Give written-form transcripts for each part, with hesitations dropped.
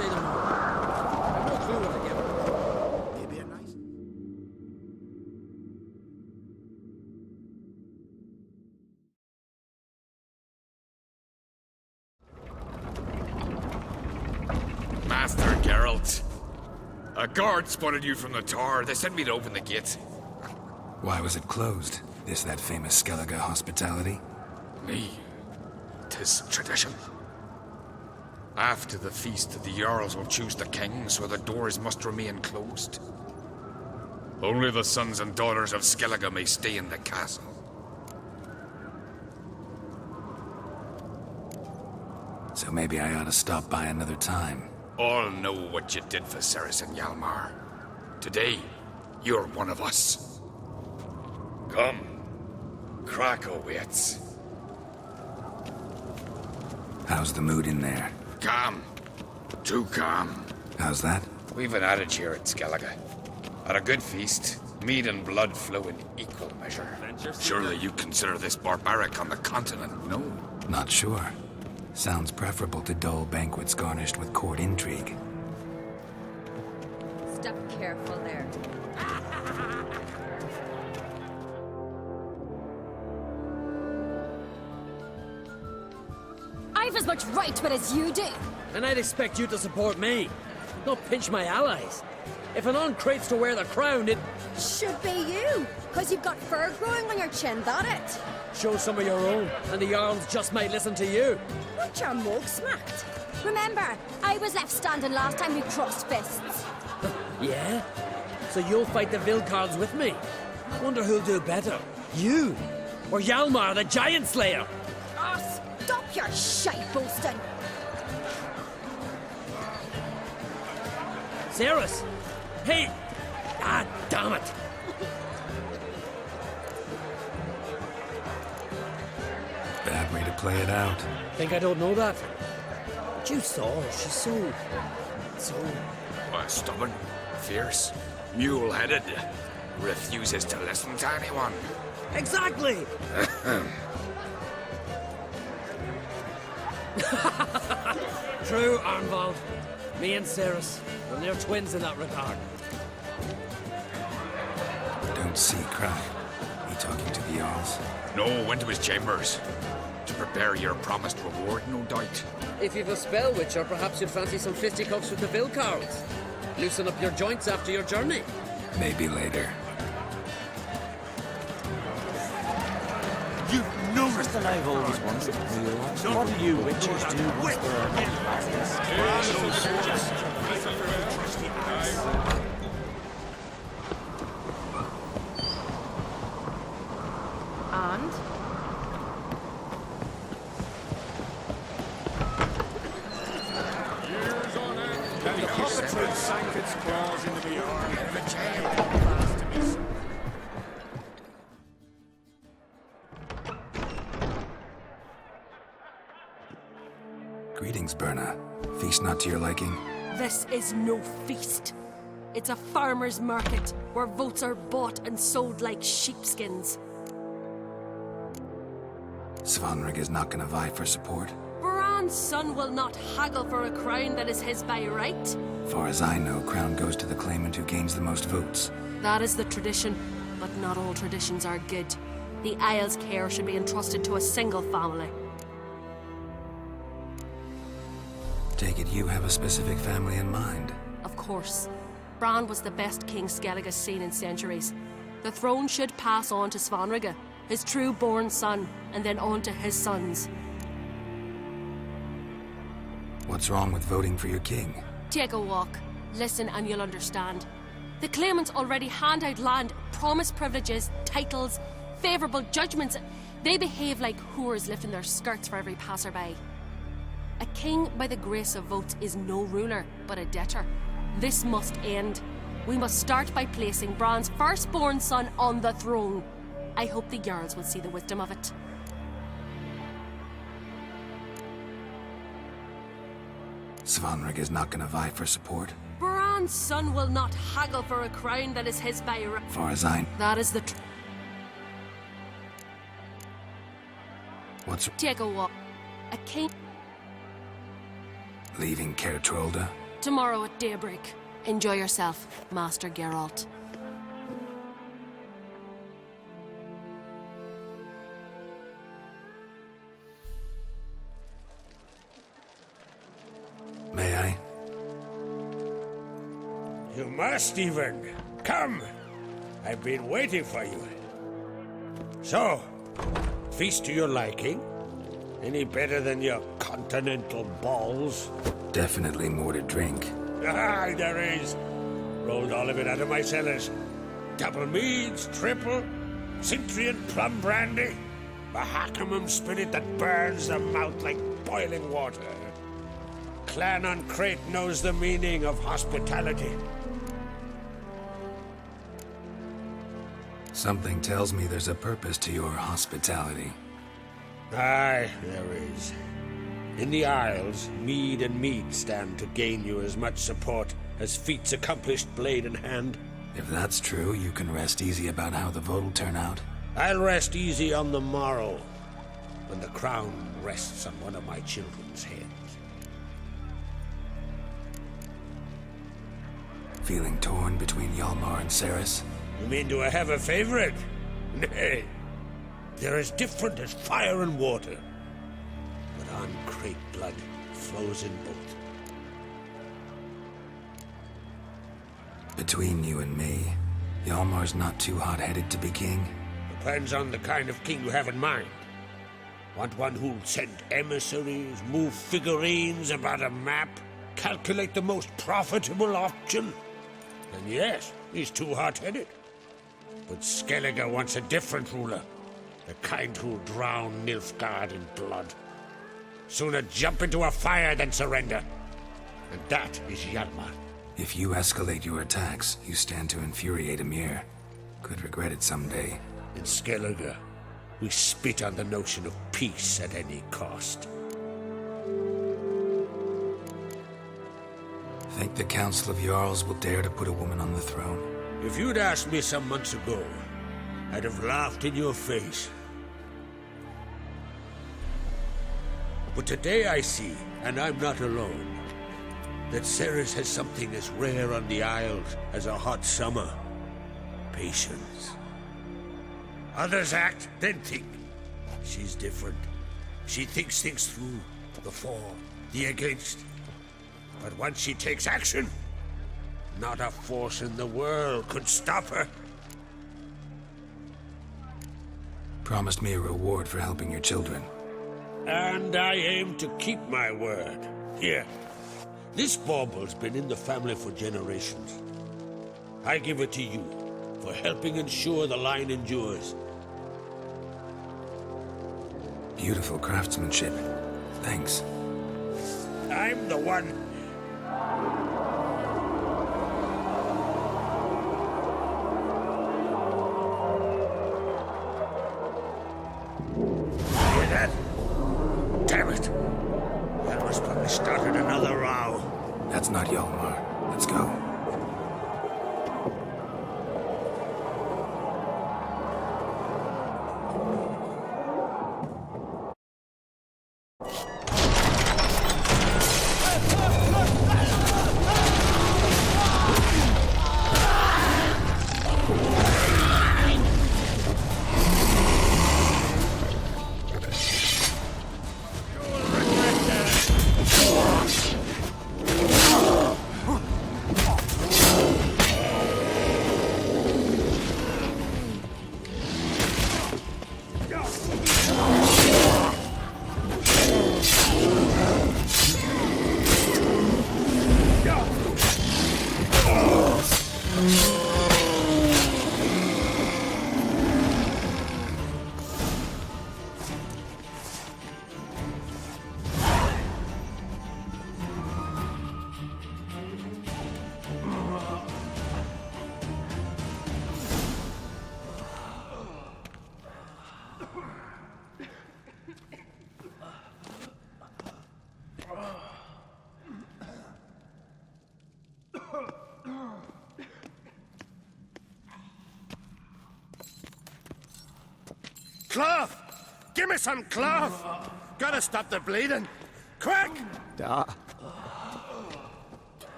they don't know. I've no clue what I get. Maybe a nice... Master Geralt. A guard spotted you from the tower. They sent me to open the gate. Why was it closed? Is that famous Skellige hospitality? Me. 'Tis tradition. After the feast, the Jarls will choose the king, so the doors must remain closed. Only the sons and daughters of Skellige may stay in the castle. So maybe I ought to stop by another time. All know what you did for Ceres and Hjalmar. Today, you're one of us. Come. Krakow waits. How's the mood in there? Calm. Too calm. How's that? We've an adage here at Skellige. At a good feast, meat and blood flow in equal measure. Surely you consider this barbaric on the continent, no? Not sure. Sounds preferable to dull banquets garnished with court intrigue. Step careful there. I've as much right to it as you do. And I'd expect you to support me. Not pinch my allies. If an on craves to wear the crown, it... Should be you, because you've got fur growing on your chin, that it? Show some of your own, and the Jarls just might listen to you. Want your mug smacked? Remember, I was left standing last time we crossed fists. Yeah? So you'll fight the Vilcards with me? Wonder who'll do better, you or Hjalmar the Giant Slayer? Oh, stop your shite boasting. Ceres! Hey! Ah, damn it! Bad way to play it out. Think I don't know that? But you saw her, she's so... Stubborn, fierce, mule-headed. Refuses to listen to anyone. Exactly! True, Arnvald. Me and Ceres, well, they're twins in that regard. Don't see Crack. He talking to the Jarls? No, went to his chambers. To prepare your promised reward, no doubt. If you've a spell witcher, perhaps you'd fancy some fisticuffs with the Vilcards. Loosen up your joints after your journey. Maybe later. You know Something I've always wanted to realize. What do you witches do with And? Years on end, and the cockatrice sank its claws into the arm of the jail. Greetings, Berna. Feast not to your liking? This is no feast. It's a farmer's market where votes are bought and sold like sheepskins. Svanrig is not gonna vie for support? Bran's son will not haggle for a crown that is his by right. Far as I know, crown goes to the claimant who gains the most votes. That is the tradition, but not all traditions are good. The Isle's care should be entrusted to a single family. Take it you have a specific family in mind. Of course. Bran was the best king Skellige's seen in centuries. The throne should pass on to Svanrige, his true-born son, and then on to his sons. What's wrong with voting for your king? Take a walk, listen and you'll understand. The claimants already hand out land, promise privileges, titles, favourable judgments. They behave like whores lifting their skirts for every passerby. A king by the grace of votes is no ruler, but a debtor. This must end. We must start by placing Bran's firstborn son on the throne. I hope the Jarls will see the wisdom of it. Svanrig is not gonna vie for support? Bran's son will not haggle for a crown that is his by right. Far as I... That is the What's... Take a walk. A king... Leaving Caer Trolda? Tomorrow at daybreak. Enjoy yourself, Master Geralt. May I? You must even. Come. I've been waiting for you. So, feast to your liking? Any better than your continental balls? Definitely more to drink. Ah, there is. Rolled all of it out of my cellars. Double meads, triple, Cintrian plum brandy, Mahakimum spirit that burns the mouth like boiling water. Clan on Crate knows the meaning of hospitality. Something tells me there's a purpose to your hospitality. Aye, there is. In the Isles, mead and mead stand to gain you as much support as feats accomplished blade in hand. If that's true, you can rest easy about how the vote will turn out. I'll rest easy on the morrow, when the crown rests on one of my children's heads. Feeling torn between Hjalmar and Ceres? You mean do I have a favorite? Nay. They're as different as fire and water. But on Crate blood flows in both. Between you and me, Hjalmar's not too hot-headed to be king. Depends on the kind of king you have in mind. Want one who'll send emissaries, move figurines about a map, calculate the most profitable option? Then yes, he's too hot-headed. But Skellige wants a different ruler. The kind who'll drown Nilfgaard in blood. Sooner jump into a fire than surrender. And that is Hjalmar. If you escalate your attacks, you stand to infuriate Emir. Could regret it someday. In Skellige, we spit on the notion of peace at any cost. Think the Council of Jarls will dare to put a woman on the throne? If you'd asked me some months ago, I'd have laughed in your face. But today I see, and I'm not alone, that Ceres has something as rare on the Isles as a hot summer. Patience. Others act, then think. She's different. She thinks things through. The for, the against. But once she takes action, not a force in the world could stop her. Promised me a reward for helping your children. And I aim to keep my word. Here. This bauble's been in the family for generations. I give it to you for helping ensure the line endures. Beautiful craftsmanship. Thanks. I'm the one. Hear that? Damn it. That must probably started another row. That's not Hjalmar. Let's go. Cloth! Give me some cloth! Gotta stop the bleeding! Quick!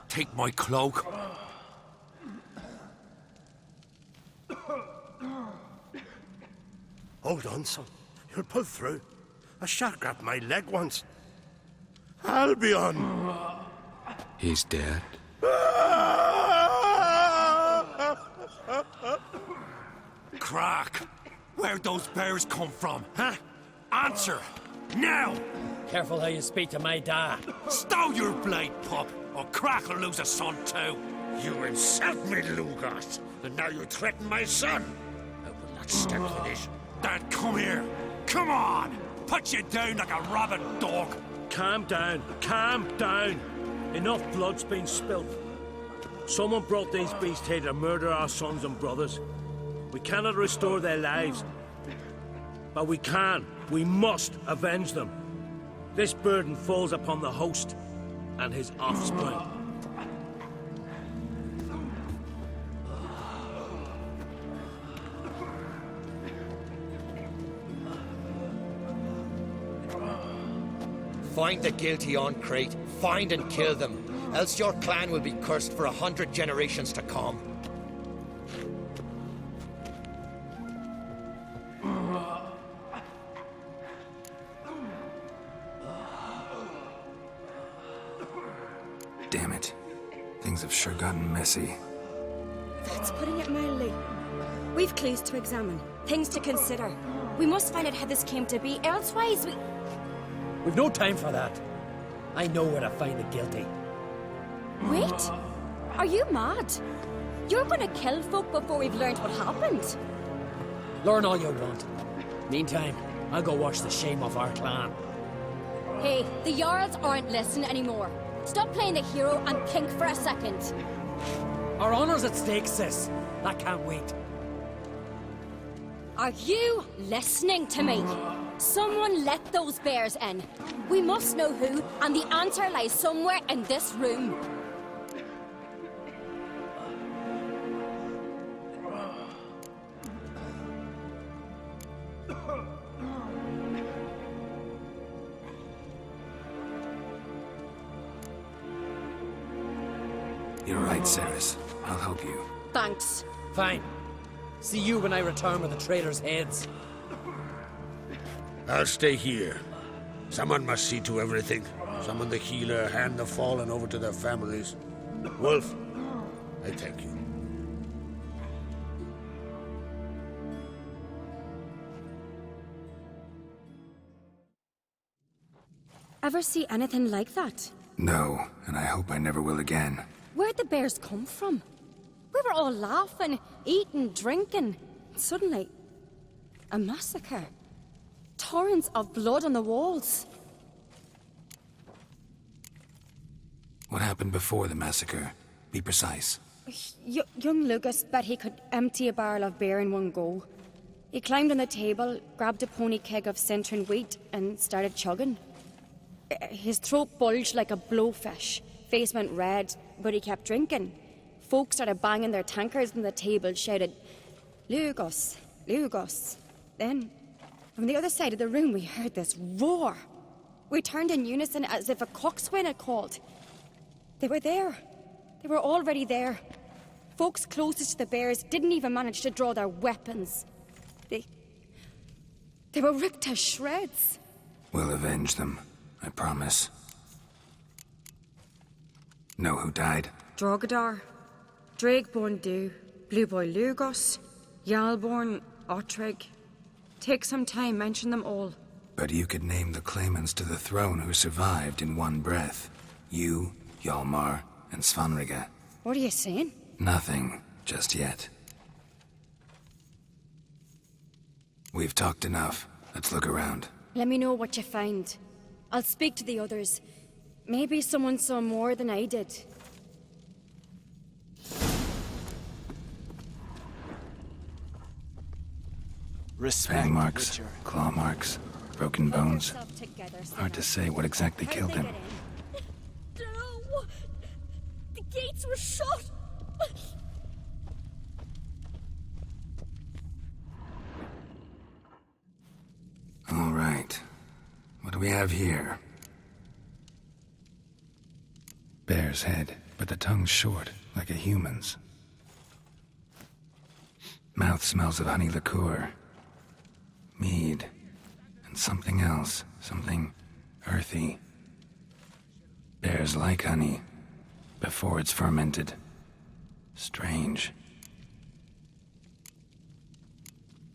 Take my cloak. Hold on, son. You'll pull through. A shark grabbed my leg once. Albion! He's dead. Crack! Where'd those bears come from, huh? Answer! Now! Careful how you speak to my dad. Stow your blade, pup, or Crack will lose a son too. You insult me, Lugos, and now you threaten my son. I will not stand for this. Dad, come here. Come on! Put you down like a rabid dog. Calm down. Calm down. Enough blood's been spilt. Someone brought these beasts here to murder our sons and brothers. We cannot restore their lives. But we can. We must avenge them. This burden falls upon the host and his offspring. Find the guilty on Crete, find and kill them, else your clan will be cursed for 100 generations to come. Damn it. Things have sure gotten messy. That's putting it mildly. We've clues to examine, things to consider. We must find out how this came to be, elsewise we... We've no time for that. I know where to find the guilty. Wait! Are you mad? You're gonna kill folk before we've learned what happened. Learn all you want. Meantime, I'll go wash the shame off our clan. Hey, the Jarls aren't listening anymore. Stop playing the hero and think for a second. Our honor's at stake, sis. That can't wait. Are you listening to me? Someone let those bears in. We must know who, and the answer lies somewhere in this room. You're right, Ceres. I'll help you. Thanks. Fine. See you when I return with the traitors' heads. I'll stay here. Someone must see to everything. Summon the healer, hand the fallen over to their families. Wolf, I thank you. Ever see anything like that? No, and I hope I never will again. Where'd the bears come from? We were all laughing, eating, drinking. Suddenly, a massacre. Torrents of blood on the walls. What happened before the massacre? Be precise. Young Lucas bet he could empty a barrel of beer in one go. He climbed on the table, grabbed a pony keg of Centron wheat, and started chugging. His throat bulged like a blowfish. Face went red, but he kept drinking. Folks started banging their tankards on the table, shouted, "Lugos, Lugos." Then, from the other side of the room, we heard this roar. We turned in unison as if a coxswain had called. They were there. They were already there. Folks closest to the bears didn't even manage to draw their weapons. They were ripped to shreds. We'll avenge them, I promise. Know who died? Drogadar, Drakeborn Du, Blue Boy Lugos, Jarlborn, Ottrig. Take some time, mention them all. But you could name the claimants to the throne who survived in one breath. You, Hjalmar, and Svanrige. What are you saying? Nothing, just yet. We've talked enough. Let's look around. Let me know what you find. I'll speak to the others. Maybe someone saw more than I did. Fang marks, claw marks, broken bones. Hard to say what exactly killed him. No! The gates were shut! All right. What do we have here? Bear's head, but the tongue's short, like a human's. Mouth smells of honey liqueur, mead, and something else, something earthy. Bears like honey, before it's fermented. Strange.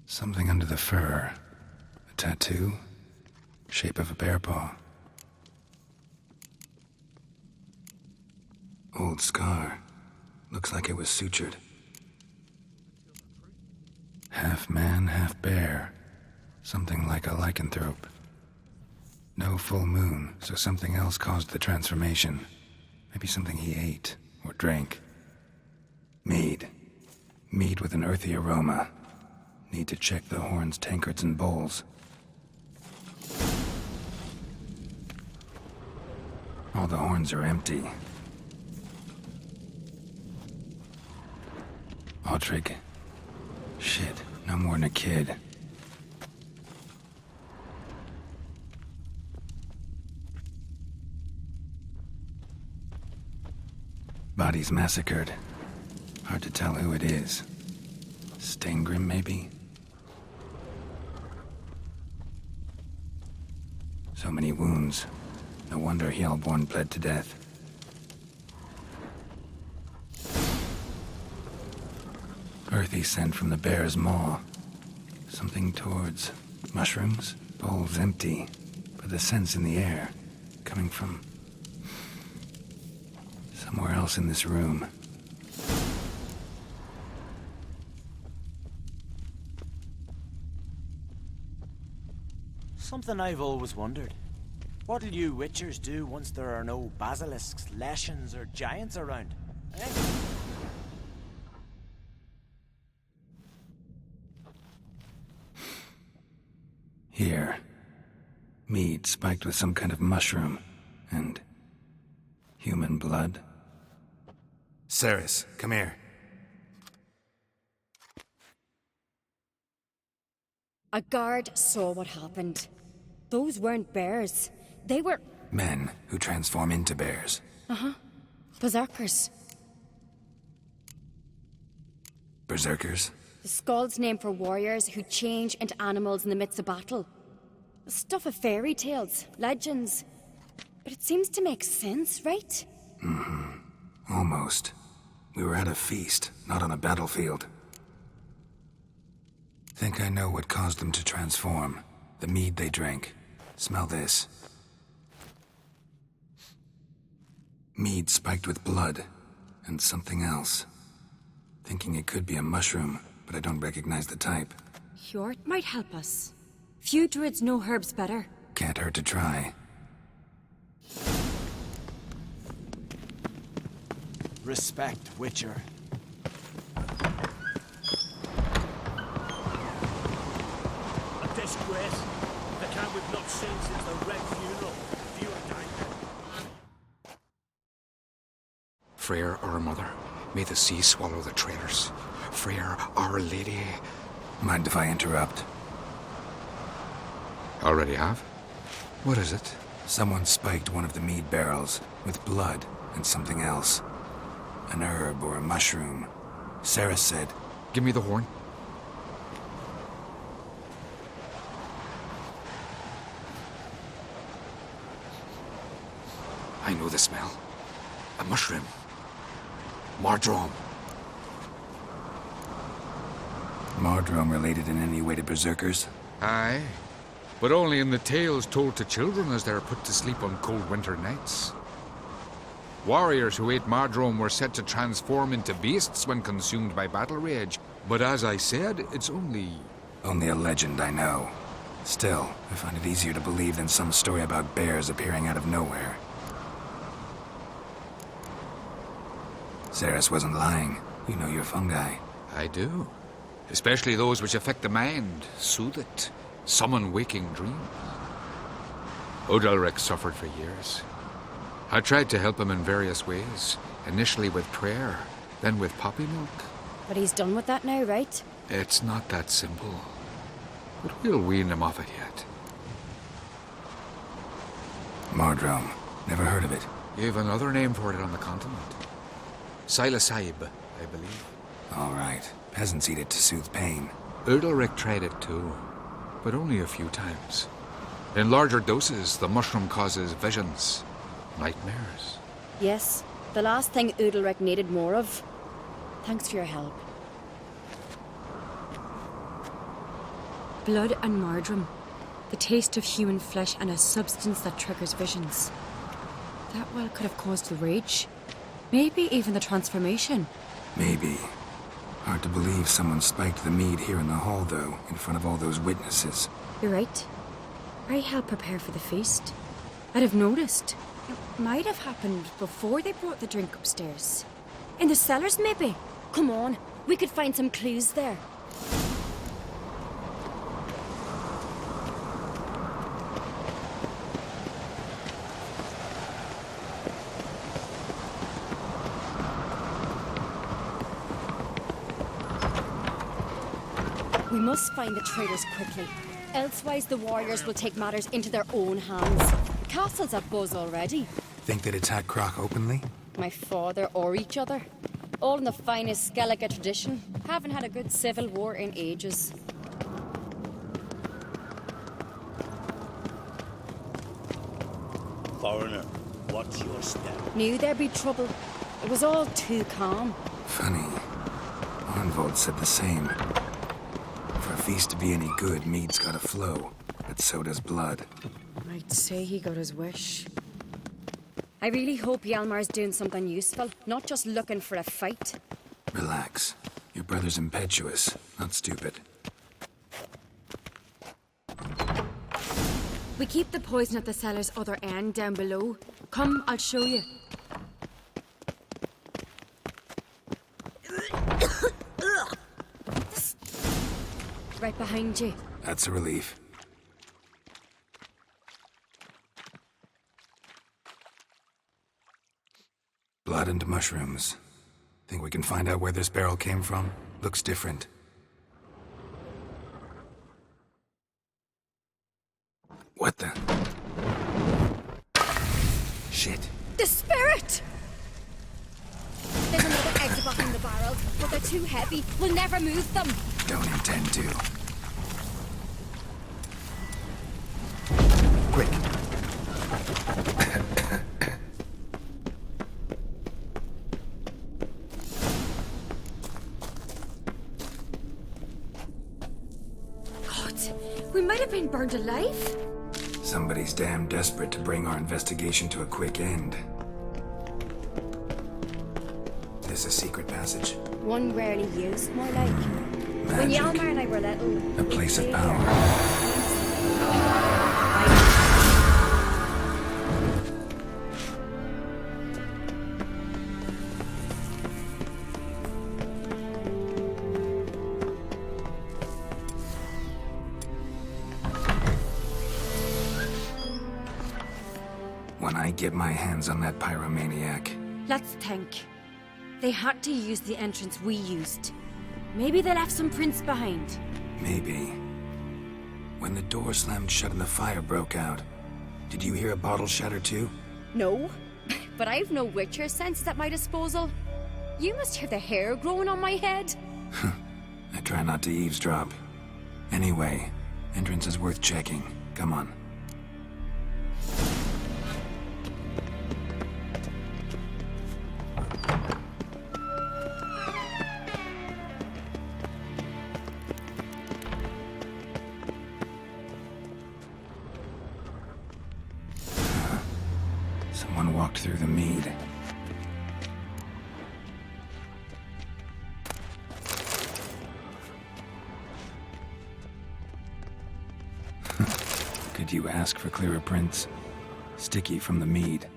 Something under the fur. A tattoo, shape of a bear paw. Old scar. Looks like it was sutured. Half man, half bear. Something like a lycanthrope. No full moon, so something else caused the transformation. Maybe something he ate or drank. Mead. Mead with an earthy aroma. Need to check the horns, tankards, and bowls. All the horns are empty. Autrig. Shit, no more than a kid. Bodies massacred. Hard to tell who it is. Stengrim, maybe? So many wounds. No wonder Hellborn bled to death. Earthy scent from the bear's maw. Something towards mushrooms. Bowls empty, but the scent's in the air. Coming from somewhere else in this room. Something I've always wondered. What'll you witchers do once there are no basilisks, leshens, or giants around? Eh? Here. Mead spiked with some kind of mushroom. And human blood. Ceres, come here. A guard saw what happened. Those weren't bears. They were... Men who transform into bears. Uh-huh. Berserkers. Berserkers? The Skald's name for warriors who change into animals in the midst of battle. The stuff of fairy tales, legends. But it seems to make sense, right? Mm-hmm. Almost. We were at a feast, not on a battlefield. Think I know what caused them to transform. The mead they drank. Smell this. Mead spiked with blood. And something else. Thinking it could be a mushroom, but I don't recognize the type. Hjort might help us. Few druids know herbs better. Can't hurt to try. Respect, Witcher. A disgrace. The kind we've not seen since the Red funeral. Few are dying. Freyr, our mother, may the sea swallow the traitors. Freyr, our lady. Mind if I interrupt? Already have? What is it? Someone spiked one of the mead barrels with blood and something else. An herb or a mushroom. Sarah said... Give me the horn. I know the smell. A mushroom. Mardrome. Mardrome related in any way to berserkers? Aye. But only in the tales told to children as they're put to sleep on cold winter nights. Warriors who ate Mardrome were said to transform into beasts when consumed by battle rage. But as I said, it's only... Only a legend, I know. Still, I find it easier to believe than some story about bears appearing out of nowhere. Ceres wasn't lying. You know your fungi. I do. Especially those which affect the mind, soothe it, summon waking dreams. Odalric suffered for years. I tried to help him in various ways, initially with prayer, then with poppy milk. But he's done with that now, right? It's not that simple. But we'll wean him off it yet. Mardrome. Never heard of it. You've another name for it on the continent. Silasaib, I believe. All right. Peasants eat it to soothe pain. Udalric tried it too, but only a few times. In larger doses, the mushroom causes visions, nightmares. Yes, the last thing Udalric needed more of. Thanks for your help. Blood and marjoram. The taste of human flesh and a substance that triggers visions. That well could have caused the rage. Maybe even the transformation. Maybe. Hard to believe someone spiked the mead here in the hall, though, in front of all those witnesses. You're right. I helped prepare for the feast. I'd have noticed. It might have happened before they brought the drink upstairs. In the cellars, maybe? Come on, we could find some clues there. We must find the traitors quickly. Elsewise, the warriors will take matters into their own hands. The castle's at buzz already. Think they'd attack Croc openly? My father or each other. All in the finest Skellige tradition. Haven't had a good civil war in ages. Foreigner, what's your step? Knew there'd be trouble. It was all too calm. Funny. Arnvold said the same. For a feast to be any good, mead's gotta flow. But so does blood. I'd say he got his wish. I really hope Hjalmar's doing something useful, not just looking for a fight. Relax. Your brother's impetuous, not stupid. We keep the poison at the cellar's other end, down below. Come, I'll show you. Right behind you. That's a relief. Blood and mushrooms. Think we can find out where this barrel came from? Looks different. What the? Shit. The spirit! There's another exit behind the barrels, but they're too heavy. We'll never move them. Don't intend to. Quick. God, we might have been burned alive. Somebody's damn desperate to bring our investigation to a quick end. This a secret passage? One rarely used, more like. When Magic. Hjalmar and I were little... A place of power. When I get my hands on that pyromaniac... Let's think. They had to use the entrance we used. Maybe they left some prints behind. Maybe. When the door slammed shut and the fire broke out, did you hear a bottle shatter too? No, but I've no Witcher senses at my disposal. You must hear the hair growing on my head. I try not to eavesdrop. Anyway, entrance is worth checking. Come on. Someone walked through the mead. Could you ask for clearer prints? Sticky from the mead.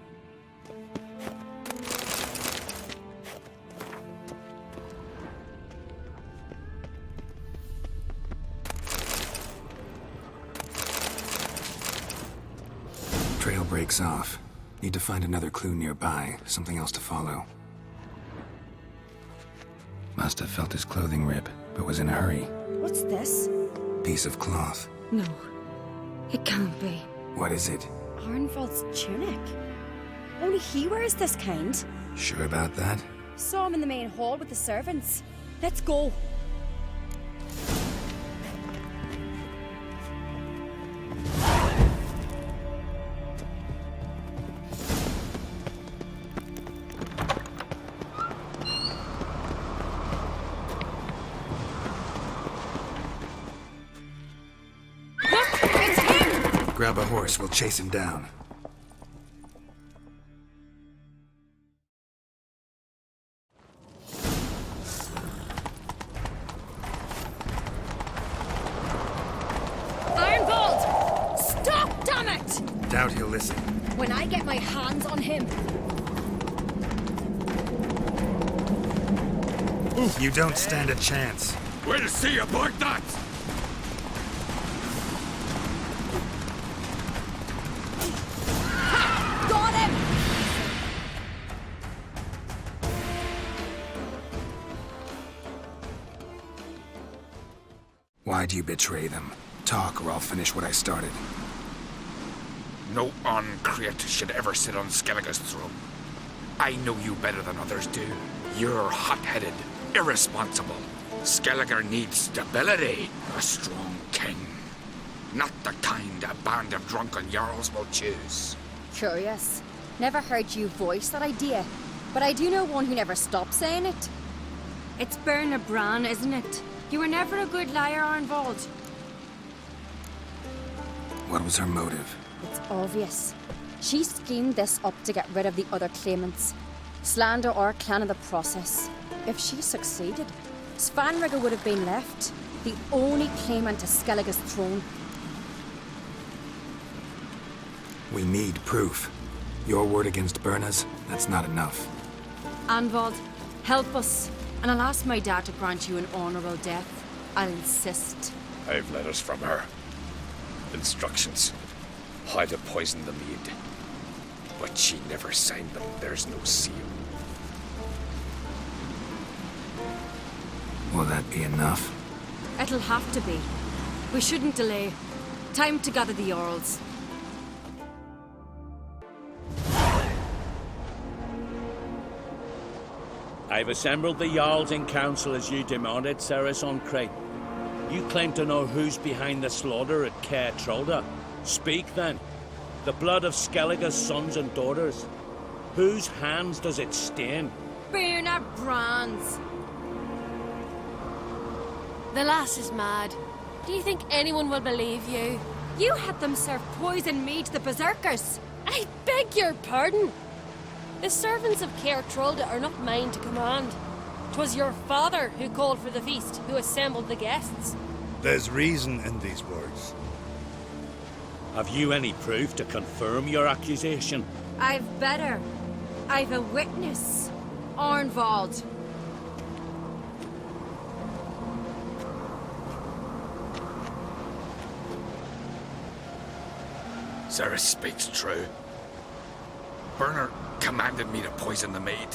Trail breaks off. Need to find another clue nearby, something else to follow. Must have felt his clothing rip, but was in a hurry. What's this? Piece of cloth. No, it can't be. What is it? Arnvald's tunic. Only he wears this kind. Sure about that? Saw him in the main hall with the servants. Let's go. Grab a horse, we'll chase him down. Ironbolt! Stop, damn it! Doubt he'll listen. When I get my hands on him. You don't stand a chance. We'll see about that! Got him! Why do you betray them? Talk, or I'll finish what I started. No uncreate should ever sit on Skellige's throne. I know you better than others do. You're hot-headed, irresponsible. Skellige needs stability, a strong king. Not the kind a band of drunken jarls will choose. Curious. Never heard you voice that idea, but I do know one who never stops saying it. It's Berna Bran, isn't it? You were never a good liar, Arnvald. What was her motive? It's obvious. She schemed this up to get rid of the other claimants. Slander our clan in the process. If she succeeded, Svanrigger would have been left, the only claimant to Skellige's throne. We need proof. Your word against Berna's, that's not enough. Anvald, help us, and I'll ask my dad to grant you an honourable death. I'll insist. I've letters from her. Instructions. How to poison the mead. But she never signed them. There's no seal. Will that be enough? It'll have to be. We shouldn't delay. Time to gather the Jarls. I've assembled the Jarls in council as you demanded, Ceres on Crate. You claim to know who's behind the slaughter at Caer Trolda. Speak then. The blood of Skellige's sons and daughters. Whose hands does it stain? Berna Bran's. The lass is mad. Do you think anyone will believe you? You had them serve poison mead to the berserkers. I beg your pardon. The servants of Caer Trolda are not mine to command. 'Twas your father who called for the feast, who assembled the guests. There's reason in these words. Have you any proof to confirm your accusation? I've better. I've a witness. Arnvald. Ceres speaks true. Berna commanded me to poison the maid.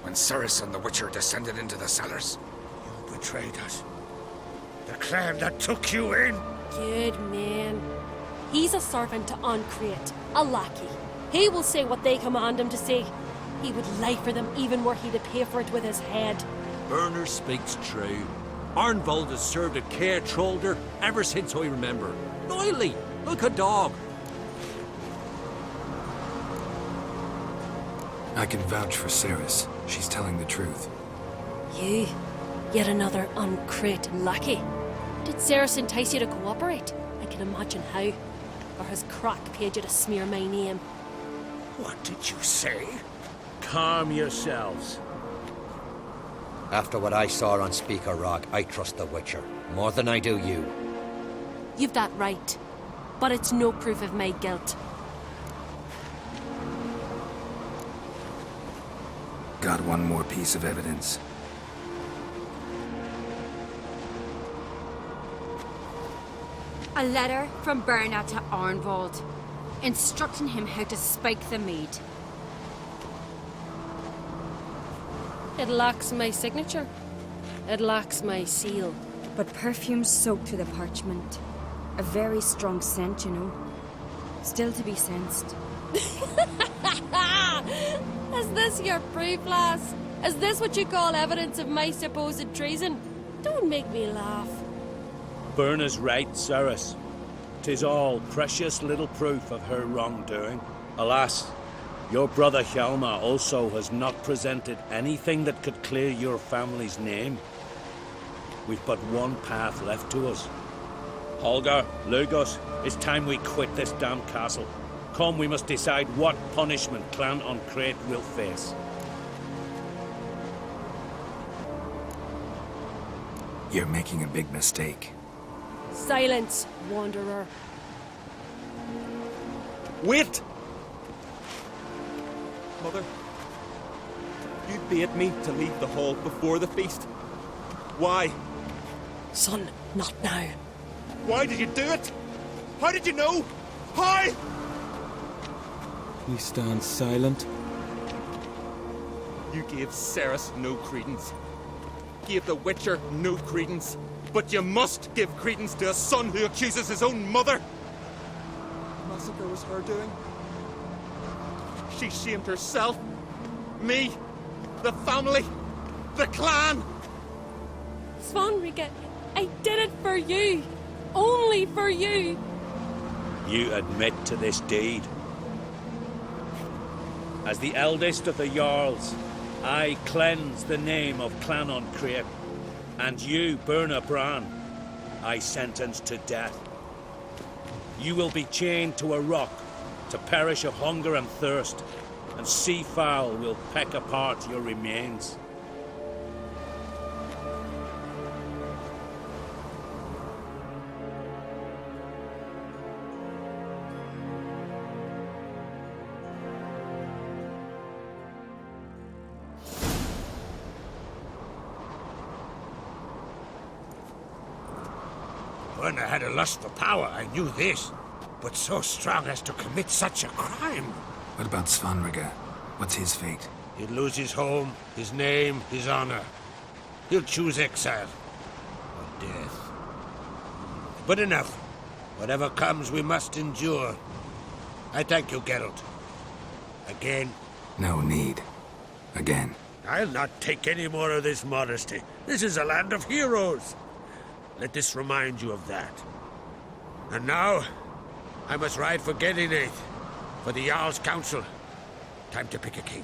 When Ceres and the Witcher descended into the cellars. You betrayed us. The clan that took you in. Good man. He's a servant to Uncreate, a lackey. He will say what they command him to say. He would lie for them even were he to pay for it with his head. Berner speaks true. Arnvald has served at Caer Trolda ever since I remember. Loyally, like a dog. I can vouch for Ceres. She's telling the truth. You? Yet another Uncreate lackey? Did Ceres entice you to cooperate? I can imagine how. Or has Crack paid you to smear my name? What did you say? Calm yourselves. After what I saw on Speaker Rock, I trust the Witcher. More than I do you. You've that right. But it's no proof of my guilt. Got one more piece of evidence. A letter from Berna to Arnvald, instructing him how to spike the mead. It lacks my signature. It lacks my seal. But perfume soaked through the parchment. A very strong scent, you know. Still to be sensed. Is this your proof, lass? Is this what you call evidence of my supposed treason? Don't make me laugh. Berna's right, Ceres. 'Tis all precious little proof of her wrongdoing. Alas, your brother Hjalmar also has not presented anything that could clear your family's name. We've but one path left to us. Holger, Lugos, it's time we quit this damn castle. Come, we must decide what punishment Clan on Crete will face. You're making a big mistake. Silence, wanderer. Wait! Mother, you bade me to leave the hall before the feast. Why? Son, not now. Why did you do it? How did you know? How? You stand silent. You gave Ceres no credence. Gave the Witcher no credence. But you must give credence to a son who accuses his own mother. The massacre was her doing. She shamed herself, me, the family, the clan. Svanrika, I did it for you. Only for you. You admit to this deed. As the eldest of the Jarls, I cleanse the name of Clan on Crete, and you, Berna Bran, I sentence to death. You will be chained to a rock to perish of hunger and thirst, and sea fowl will peck apart your remains. When I had a lust for power, I knew this. But so strong as to commit such a crime. What about Svanrika? What's his fate? He'll lose his home, his name, his honor. He'll choose exile. Or death. But enough. Whatever comes, we must endure. I thank you, Geralt. Again. No need. Again. I'll not take any more of this modesty. This is a land of heroes. Let this remind you of that. And now, I must ride for Gedinath, for the Jarl's Council. Time to pick a king.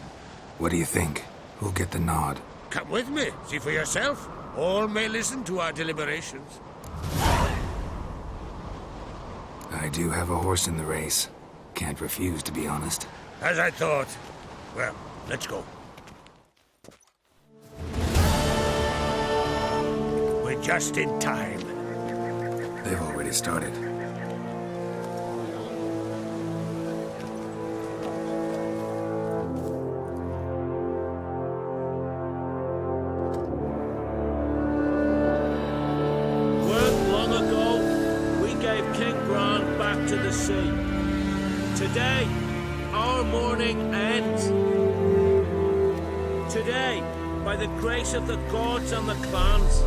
What do you think? Who'll get the nod? Come with me, see for yourself. All may listen to our deliberations. I do have a horse in the race. Can't refuse, to be honest. As I thought. Well, let's go. We're just in time. They've already started. To the sea. Today, our mourning ends. Today, by the grace of the gods and the clans,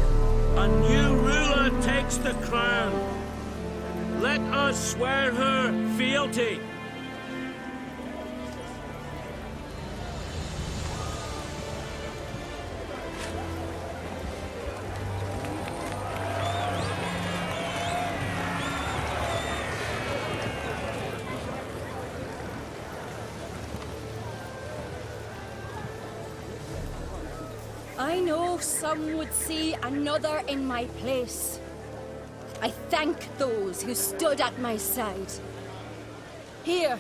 a new ruler takes the crown. Let us swear her fealty. I know some would see another in my place. I thank those who stood at my side. Here,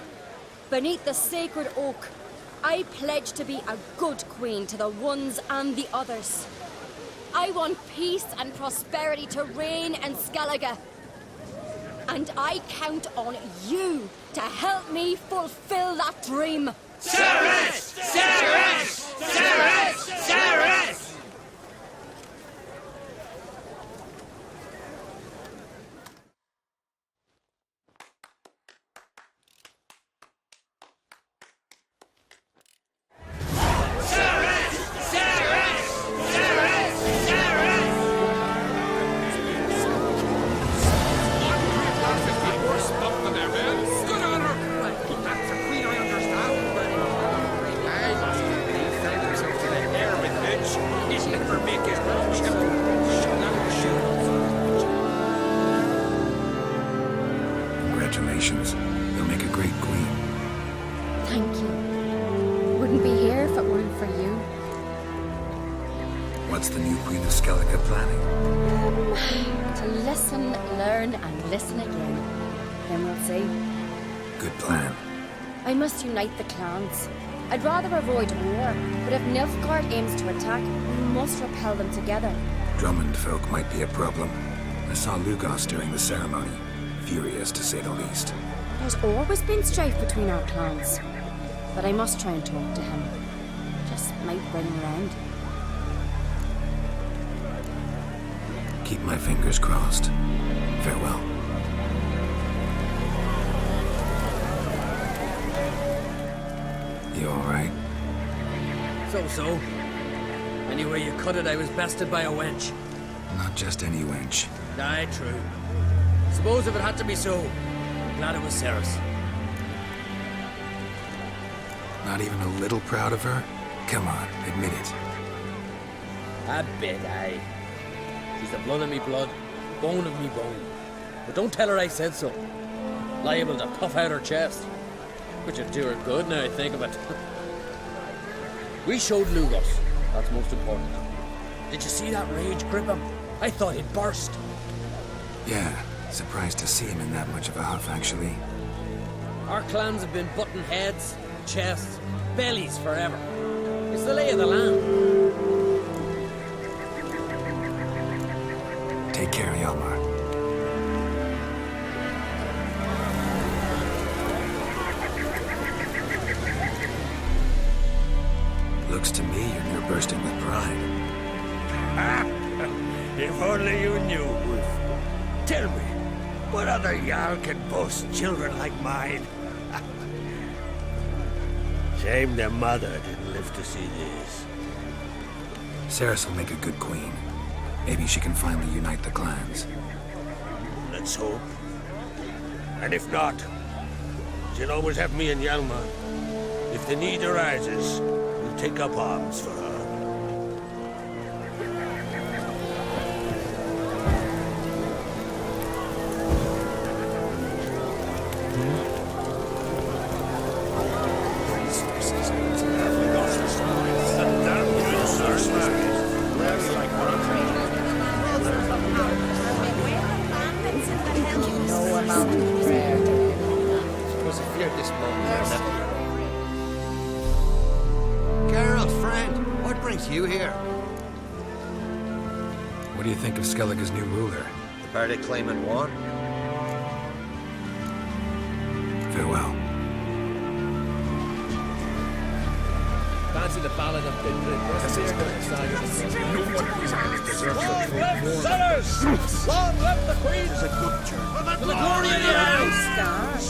beneath the sacred oak, I pledge to be a good queen to the ones and the others. I want peace and prosperity to reign in Skellige. And I count on you to help me fulfill that dream. Ceres! Ceres! Ceres! Ceres! Good honor Thank you. Wouldn't be here if it weren't for you. What's the new Queen of Skellige planning? To listen, learn, and listen again. Then we'll see. Good plan. I must unite the clans. I'd rather avoid war, but if Nilfgaard aims to attack, we must repel them together. Drummond folk might be a problem. I saw Lugos during the ceremony. Furious, to say the least. There's always been strife between our clans. But I must try and talk to him. Just might bring him around. Keep my fingers crossed. Farewell. You alright? So. Anyway you cut it, I was bested by a wench. Not just any wench. Aye, true. Suppose if it had to be so, I'm glad it was Ceres. Not even a little proud of her? Come on, admit it. A bit, aye. She's the blood of me blood, bone of me bone. But don't tell her I said so. Liable to puff out her chest. Which would do her good now I think of it. We showed Lugos. That's most important. Did you see that rage grip him? I thought he'd burst. Yeah, surprised to see him in that much of a huff, actually. Our clans have been butting heads, chests, bellies forever. It's the lay of the land. Take care, Hjalmar. Looks to me you're near bursting with pride. If only you knew, Wolf. Tell me, what other Jarl can boast children like mine? Shame their mother didn't live to see this. Ceres will make a good queen. Maybe she can finally unite the clans. Let's hope. And if not, she'll always have me and Hjalmar. If the need arises, we'll take up arms for her. Geralt, friend, what brings you here? What do you think of Skellige's new ruler? The Parte claimant won. Farewell. Fancy the ballad of Bindred. No one of these islands deserves the throne more. Long live the Queen! It's a good turn. For the glory of the house!